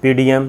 PDM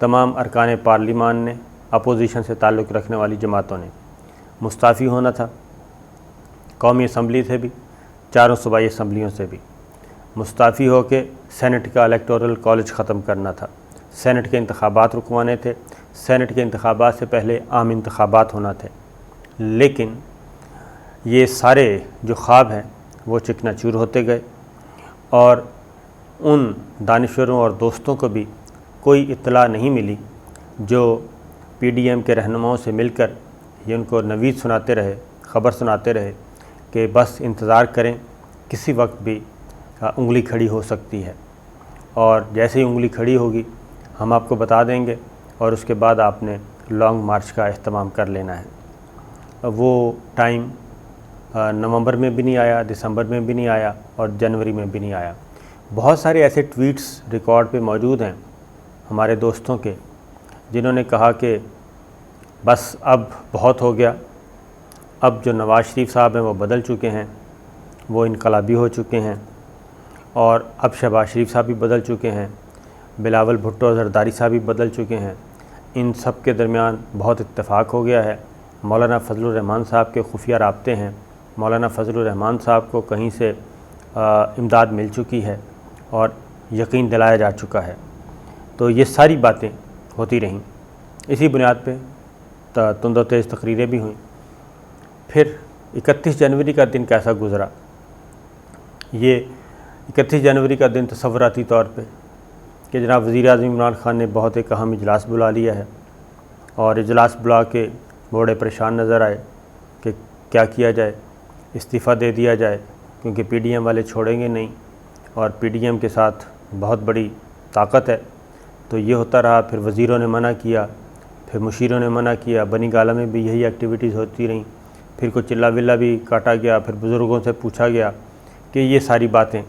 تمام ارکان پارلیمان نے، اپوزیشن سے تعلق رکھنے والی جماعتوں نے مستعفی ہونا تھا، قومی اسمبلی سے بھی، چاروں صوبائی اسمبلیوں سے بھی مستعفی ہو کے سینٹ کا الیکٹورل کالج ختم کرنا تھا، سینٹ کے انتخابات رکوانے تھے، سینٹ کے انتخابات سے پہلے عام انتخابات ہونا تھے۔ لیکن یہ سارے جو خواب ہیں وہ چکنا چور ہوتے گئے، اور ان دانشوروں اور دوستوں کو بھی کوئی اطلاع نہیں ملی جو پی ڈی ایم کے رہنماؤں سے مل کر یہ ان کو نوید سناتے رہے، خبر سناتے رہے کہ بس انتظار کریں، کسی وقت بھی انگلی کھڑی ہو سکتی ہے، اور جیسے ہی انگلی کھڑی ہوگی ہم آپ کو بتا دیں گے، اور اس کے بعد آپ نے لانگ مارچ کا اہتمام کر لینا ہے۔ وہ ٹائم نومبر میں بھی نہیں آیا، دسمبر میں بھی نہیں آیا، اور جنوری میں بھی نہیں آیا۔ بہت سارے ایسے ٹویٹس ریکارڈ پہ موجود ہیں ہمارے دوستوں کے، جنہوں نے کہا کہ بس اب بہت ہو گیا، اب جو نواز شریف صاحب ہیں وہ بدل چکے ہیں، وہ انقلابی ہو چکے ہیں، اور اب شہباز شریف صاحب بھی بدل چکے ہیں، بلاول بھٹو زرداری صاحب بھی بدل چکے ہیں، ان سب کے درمیان بہت اتفاق ہو گیا ہے۔ مولانا فضل الرحمان صاحب کے خفیہ رابطے ہیں، مولانا فضل الرحمان صاحب کو کہیں سے امداد مل چکی ہے اور یقین دلایا جا چکا ہے۔ تو یہ ساری باتیں ہوتی رہیں، اسی بنیاد پہ تند و تیز تقریریں بھی ہوئیں۔ پھر 31 جنوری کا دن کیسا گزرا؟ یہ 31 جنوری کا دن تصوراتی طور پہ کہ جناب وزیر اعظم عمران خان نے بہت ایک اہم اجلاس بلا لیا ہے، اور اجلاس بلا کے بڑے پریشان نظر آئے کہ کیا کیا جائے، استعفیٰ دے دیا جائے، کیونکہ پی ڈی ایم والے چھوڑیں گے نہیں، اور پی ڈی ایم کے ساتھ بہت بڑی طاقت ہے۔ تو یہ ہوتا رہا، پھر وزیروں نے منع کیا، پھر مشیروں نے منع کیا، بنی گالہ میں بھی یہی ایکٹیویٹیز ہوتی رہیں، پھر کوئی چلہ ولہ بھی کاٹا گیا، پھر بزرگوں سے پوچھا گیا کہ یہ ساری باتیں۔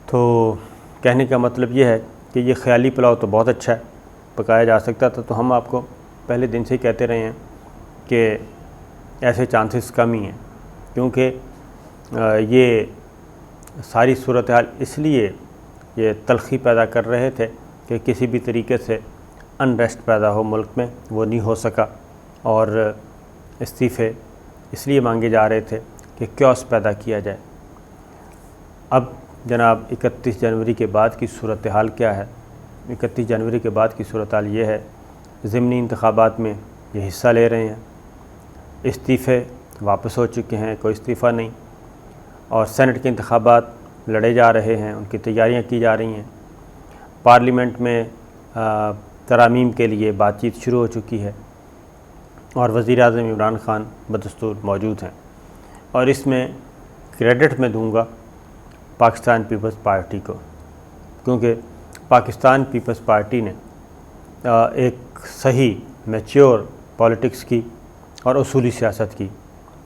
تو کہنے کا مطلب یہ ہے کہ یہ خیالی پلاؤ تو بہت اچھا ہے، پکایا جا سکتا تھا، تو ہم آپ کو پہلے دن سے ہی کہتے رہے ہیں کہ ایسے چانسز کم ہی ہیں، کیونکہ یہ ساری صورتحال اس لیے یہ تلخی پیدا کر رہے تھے کہ کسی بھی طریقے سے انریسٹ پیدا ہو ملک میں، وہ نہیں ہو سکا، اور استعفے اس لیے مانگے جا رہے تھے کہ کیوس پیدا کیا جائے۔ اب جناب 31 جنوری کے بعد کی صورتحال کیا ہے؟ 31 جنوری کے بعد کی صورتحال یہ ہے، ضمنی انتخابات میں یہ حصہ لے رہے ہیں، استعفے واپس ہو چکے ہیں، کوئی استعفیٰ نہیں، اور سینٹ کے انتخابات لڑے جا رہے ہیں، ان کی تیاریاں کی جا رہی ہیں، پارلیمنٹ میں ترامیم کے لیے بات چیت شروع ہو چکی ہے، اور وزیر اعظم عمران خان بدستور موجود ہیں۔ اور اس میں کریڈٹ میں دوں گا پاکستان پیپلز پارٹی کو، کیونکہ پاکستان پیپلز پارٹی نے ایک صحیح میچور پولیٹکس کی اور اصولی سیاست کی۔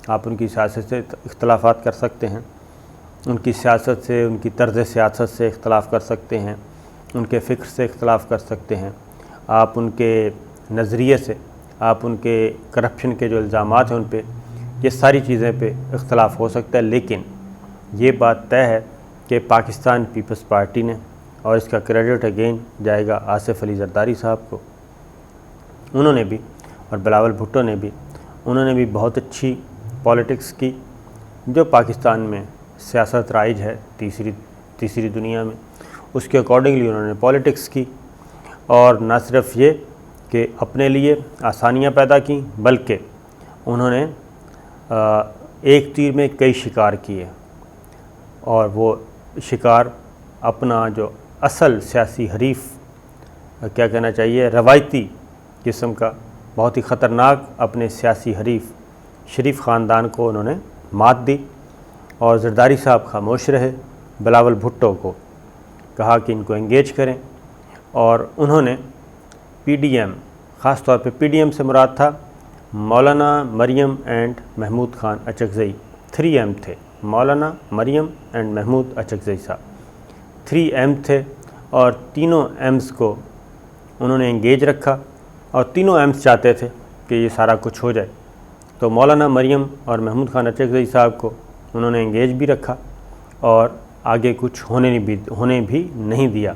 آپ ان کی سیاست سے اختلافات کر سکتے ہیں، ان کی سیاست سے، ان کی طرز سیاست سے اختلاف کر سکتے ہیں، ان کے فکر سے اختلاف کر سکتے ہیں، آپ ان کے نظریے سے، آپ ان کے کرپشن کے جو الزامات ہیں ان پہ، یہ ساری چیزیں پہ اختلاف ہو سکتا ہے، لیکن یہ بات طے ہے کہ پاکستان پیپلز پارٹی نے، اور اس کا کریڈٹ اگین جائے گا آصف علی زرداری صاحب کو، انہوں نے بھی، اور بلاول بھٹو نے بھی، انہوں نے بھی بہت اچھی پولیٹکس کی، جو پاکستان میں سیاست رائج ہے تیسری دنیا میں، اس کے اکارڈنگلی انہوں نے پولیٹکس کی، اور نہ صرف یہ کہ اپنے لیے آسانیاں پیدا کیں، بلکہ انہوں نے ایک تیر میں کئی شکار کیے، اور وہ شکار اپنا جو اصل سیاسی حریف، کیا کہنا چاہیے، روایتی قسم کا بہت ہی خطرناک اپنے سیاسی حریف شریف خاندان کو انہوں نے مات دی، اور زرداری صاحب خاموش رہے، بلاول بھٹو کو کہا کہ ان کو انگیج کریں، اور انہوں نے پی ڈی ایم، خاص طور پہ پی ڈی ایم سے مراد تھا مولانا مریم اینڈ محمود خان اچکزئی، 3 ایم تھے، مولانا مریم اینڈ محمود اچکزئی صاحب 3 ایم تھے، اور تینوں ایمز کو انہوں نے انگیج رکھا، اور تینوں ایمز چاہتے تھے کہ یہ سارا کچھ ہو جائے، تو مولانا مریم اور محمود خان اچکزئی صاحب کو انہوں نے انگیج بھی رکھا، اور آگے کچھ ہونے بھی نہیں دیا،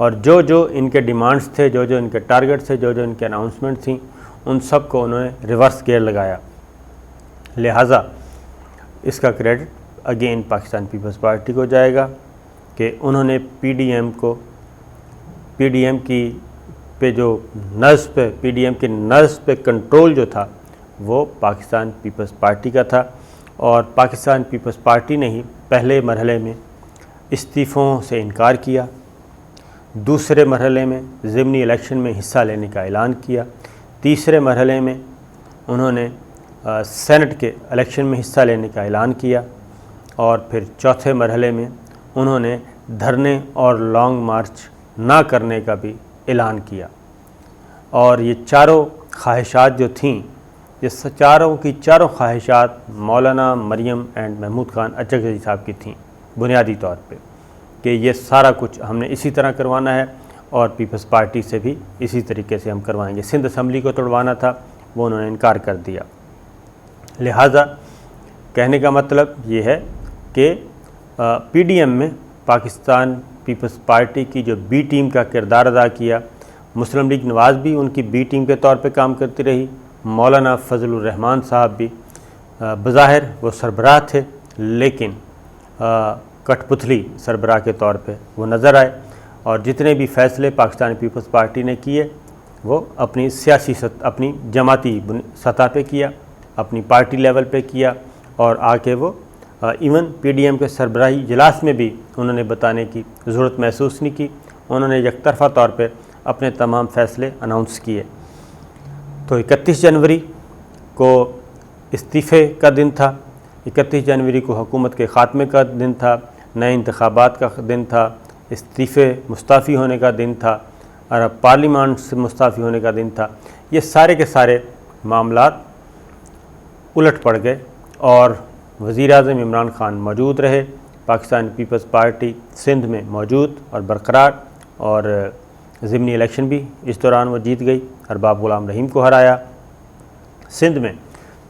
اور جو جو ان کے ڈیمانڈس تھے، جو جو ان کے ٹارگٹ تھے، جو جو ان کے اناؤنسمنٹ تھیں، ان سب کو انہوں نے ریورس گیئر لگایا۔ لہٰذا اس کا کریڈٹ اگین پاکستان پیپلز پارٹی کو جائے گا کہ انہوں نے پی ڈی ایم کی پہ جو نظم پہ پی ڈی ایم کے نظم پہ کنٹرول جو تھا وہ پاکستان پیپلز پارٹی کا تھا، اور پاکستان پیپلز پارٹی نے ہی پہلے مرحلے میں استعفوں سے انکار کیا، دوسرے مرحلے میں ضمنی الیکشن میں حصہ لینے کا اعلان کیا، تیسرے مرحلے میں انہوں نے سینٹ کے الیکشن میں حصہ لینے کا اعلان کیا، اور پھر چوتھے مرحلے میں انہوں نے دھرنے اور لانگ مارچ نہ کرنے کا بھی اعلان کیا۔ اور یہ چاروں خواہشات جو تھیں، یہ چاروں کی چاروں خواہشات مولانا مریم اینڈ محمود خان اچکزئی صاحب کی تھیں بنیادی طور پہ، کہ یہ سارا کچھ ہم نے اسی طرح کروانا ہے اور پیپلز پارٹی سے بھی اسی طریقے سے ہم کروائیں گے۔ سندھ اسمبلی کو توڑوانا تھا، وہ انہوں نے انکار کر دیا۔ لہٰذا کہنے کا مطلب یہ ہے کہ پی ڈی ایم میں پاکستان پیپلز پارٹی کی جو بی ٹیم کا کردار ادا کیا، مسلم لیگ نواز بھی ان کی بی ٹیم کے طور پہ کام کرتی رہی، مولانا فضل الرحمان صاحب بھی بظاہر وہ سربراہ تھے لیکن کٹ پتلی سربراہ کے طور پہ وہ نظر آئے، اور جتنے بھی فیصلے پاکستان پیپلز پارٹی نے کیے وہ اپنی سیاسی اپنی جماعتی سطح پہ کیا، اپنی پارٹی لیول پہ کیا، اور آ کے وہ ایون پی ڈی ایم کے سربراہی اجلاس میں بھی انہوں نے بتانے کی ضرورت محسوس نہیں کی، انہوں نے یک طرفہ طور پہ اپنے تمام فیصلے اناؤنس کیے۔ تو 31 جنوری کو استعفے کا دن تھا، 31 جنوری کو حکومت کے خاتمے کا دن تھا، نئے انتخابات کا دن تھا، استعفے مستعفی ہونے کا دن تھا، اور پارلیمان سے مستعفی ہونے کا دن تھا۔ یہ سارے کے سارے معاملات الٹ پڑ گئے، اور وزیر اعظم عمران خان موجود رہے، پاکستان پیپلز پارٹی سندھ میں موجود اور برقرار، اور ضمنی الیکشن بھی اس دوران وہ جیت گئی، ارباب غلام رحیم کو ہرایا سندھ میں۔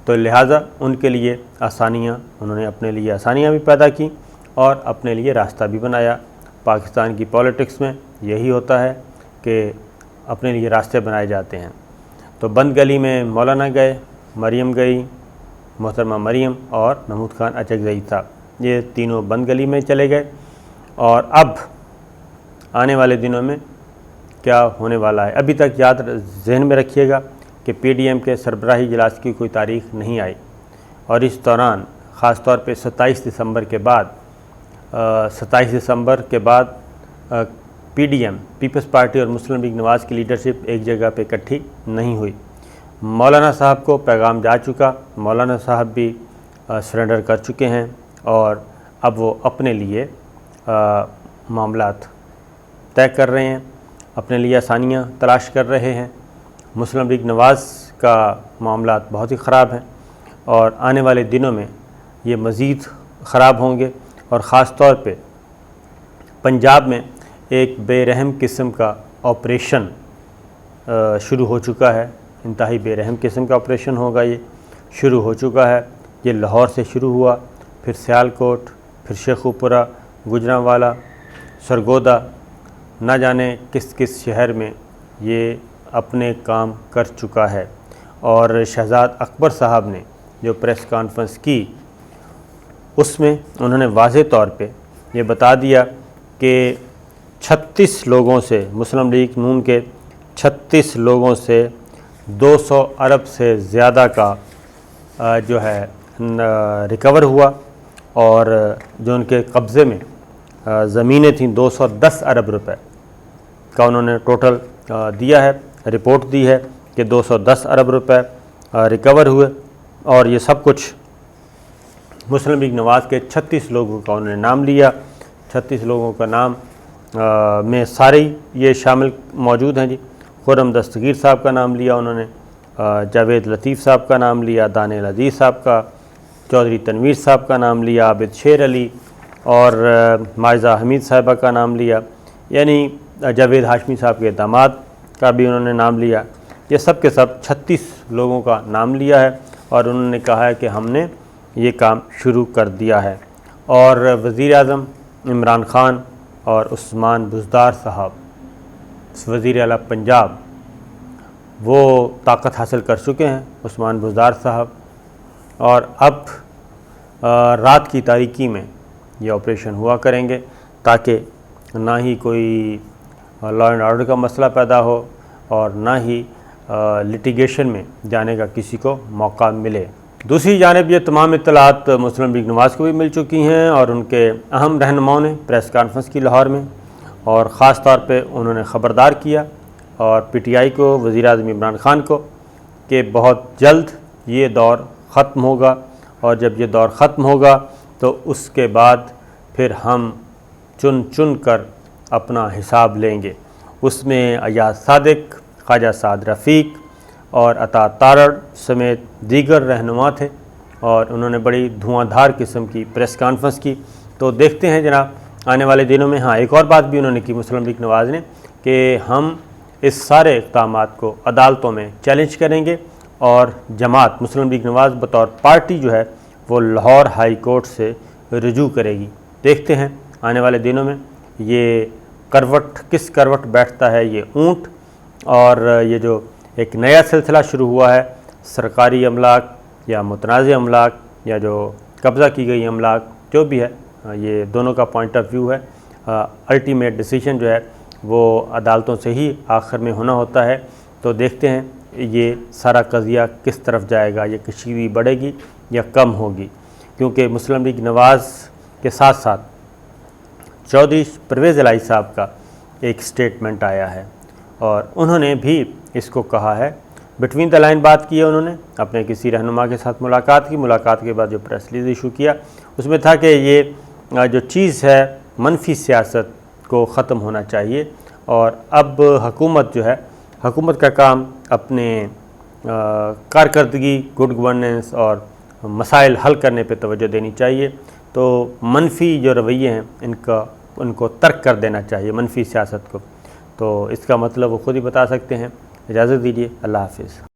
تو لہٰذا ان کے لیے آسانیاں، انہوں نے اپنے لیے آسانیاں بھی پیدا کیں اور اپنے لیے راستہ بھی بنایا۔ پاکستان کی پولیٹکس میں یہی ہوتا ہے کہ اپنے لیے راستے بنائے جاتے ہیں۔ تو بند گلی میں مولانا گئے، مریم گئی، محترمہ مریم اور محمود خان اچکزئی صاحب، یہ تینوں بند گلی میں چلے گئے۔ اور اب آنے والے دنوں میں کیا ہونے والا ہے، ابھی تک یاد ذہن میں رکھیے گا کہ پی ڈی ایم کے سربراہی اجلاس کی کوئی تاریخ نہیں آئی، اور اس دوران خاص طور پہ 27 دسمبر کے بعد پی ڈی ایم پیپلز پارٹی اور مسلم لیگ نواز کی لیڈرشپ ایک جگہ پہ اکٹھی نہیں ہوئی۔ مولانا صاحب کو پیغام جا چکا، مولانا صاحب بھی سرنڈر کر چکے ہیں، اور اب وہ اپنے لیے معاملات طے کر رہے ہیں، اپنے لیے آسانیاں تلاش کر رہے ہیں۔ مسلم لیگ نواز کا معاملات بہت ہی خراب ہیں، اور آنے والے دنوں میں یہ مزید خراب ہوں گے، اور خاص طور پہ پنجاب میں ایک بے رحم قسم کا آپریشن شروع ہو چکا ہے، انتہائی بے رحم قسم کا آپریشن ہوگا، یہ شروع ہو چکا ہے۔ یہ لاہور سے شروع ہوا، پھر سیالکوٹ، پھر شیخوپورہ، گوجرانوالا، سرگودا، نہ جانے کس کس شہر میں یہ اپنے کام کر چکا ہے۔ اور شہزاد اکبر صاحب نے جو پریس کانفرنس کی، اس میں انہوں نے واضح طور پہ یہ بتا دیا کہ 36 لوگوں سے، مسلم لیگ نون کے 36 لوگوں سے 200 ارب سے زیادہ کا جو ہے ریکور ہوا، اور جو ان کے قبضے میں زمینیں تھیں 210 ارب روپے کا انہوں نے ٹوٹل دیا ہے، رپورٹ دی ہے کہ 210 ارب روپے ریکور ہوئے، اور یہ سب کچھ مسلم لیگ نواز کے 36 لوگوں کا انہوں نے نام لیا۔ 36 لوگوں کا نام میں سارے یہ شامل موجود ہیں جی۔ خرم دستگیر صاحب کا نام لیا انہوں نے، جاوید لطیف صاحب کا نام لیا، دانیال عزیز صاحب کا، چودھری تنویر صاحب کا نام لیا، عابد شیر علی اور مائزہ حمید صاحبہ کا نام لیا، یعنی جاوید ہاشمی صاحب کے داماد کا بھی انہوں نے نام لیا۔ یہ سب کے سب 36 لوگوں کا نام لیا ہے، اور انہوں نے کہا ہے کہ ہم نے یہ کام شروع کر دیا ہے۔ اور وزیر اعظم عمران خان اور عثمان بزدار صاحب وزیر اعلیٰ پنجاب وہ طاقت حاصل کر چکے ہیں، عثمان بزدار صاحب، اور اب رات کی تاریکی میں یہ آپریشن ہوا کریں گے تاکہ نہ ہی کوئی لا اینڈ آرڈر کا مسئلہ پیدا ہو اور نہ ہی لٹیگیشن میں جانے کا کسی کو موقع ملے۔ دوسری جانب یہ تمام اطلاعات مسلم لیگ نواز کو بھی مل چکی ہیں اور ان کے اہم رہنماؤں نے پریس کانفرنس کی لاہور میں، اور خاص طور پہ انہوں نے خبردار کیا اور پی ٹی آئی کو، وزیر اعظم عمران خان کو، کہ بہت جلد یہ دور ختم ہوگا، اور جب یہ دور ختم ہوگا تو اس کے بعد پھر ہم چن چن کر اپنا حساب لیں گے۔ اس میں ایاز صادق، خواجہ سعد رفیق اور عطا تارڑ سمیت دیگر رہنما تھے، اور انہوں نے بڑی دھواں دھار قسم کی پریس کانفرنس کی۔ تو دیکھتے ہیں جناب آنے والے دنوں میں۔ ہاں، ایک اور بات بھی انہوں نے کی مسلم لیگ نواز نے، کہ ہم اس سارے اقدامات کو عدالتوں میں چیلنج کریں گے، اور جماعت مسلم لیگ نواز بطور پارٹی جو ہے وہ لاہور ہائی کورٹ سے رجوع کرے گی۔ دیکھتے ہیں آنے والے دنوں میں یہ کروٹ کس کروٹ بیٹھتا ہے یہ اونٹ، اور یہ جو ایک نیا سلسلہ شروع ہوا ہے سرکاری املاک یا متنازع املاک یا جو قبضہ کی گئی املاک جو بھی ہے، یہ دونوں کا پوائنٹ آف ویو ہے۔ الٹیمیٹ ڈیسیجن جو ہے وہ عدالتوں سے ہی آخر میں ہونا ہوتا ہے۔ تو دیکھتے ہیں یہ سارا قضیہ کس طرف جائے گا، یہ کشیدگی بڑھے گی یا کم ہوگی، کیونکہ مسلم لیگ نواز کے ساتھ ساتھ چودھری پرویز الہی صاحب کا ایک سٹیٹمنٹ آیا ہے، اور انہوں نے بھی اس کو کہا ہے، بٹوین دا لائن بات کی ہے انہوں نے، اپنے کسی رہنما کے ساتھ ملاقات کی، ملاقات کے بعد جو پریس ریلیز ایشو کیا اس میں تھا کہ یہ جو چیز ہے منفی سیاست کو ختم ہونا چاہیے، اور اب حکومت جو ہے، حکومت کا کام اپنے کارکردگی، گڈ گورننس اور مسائل حل کرنے پہ توجہ دینی چاہیے۔ تو منفی جو رویے ہیں ان کو ترک کر دینا چاہیے، منفی سیاست کو۔ تو اس کا مطلب وہ خود ہی بتا سکتے ہیں۔ اجازت دیجیے، اللہ حافظ۔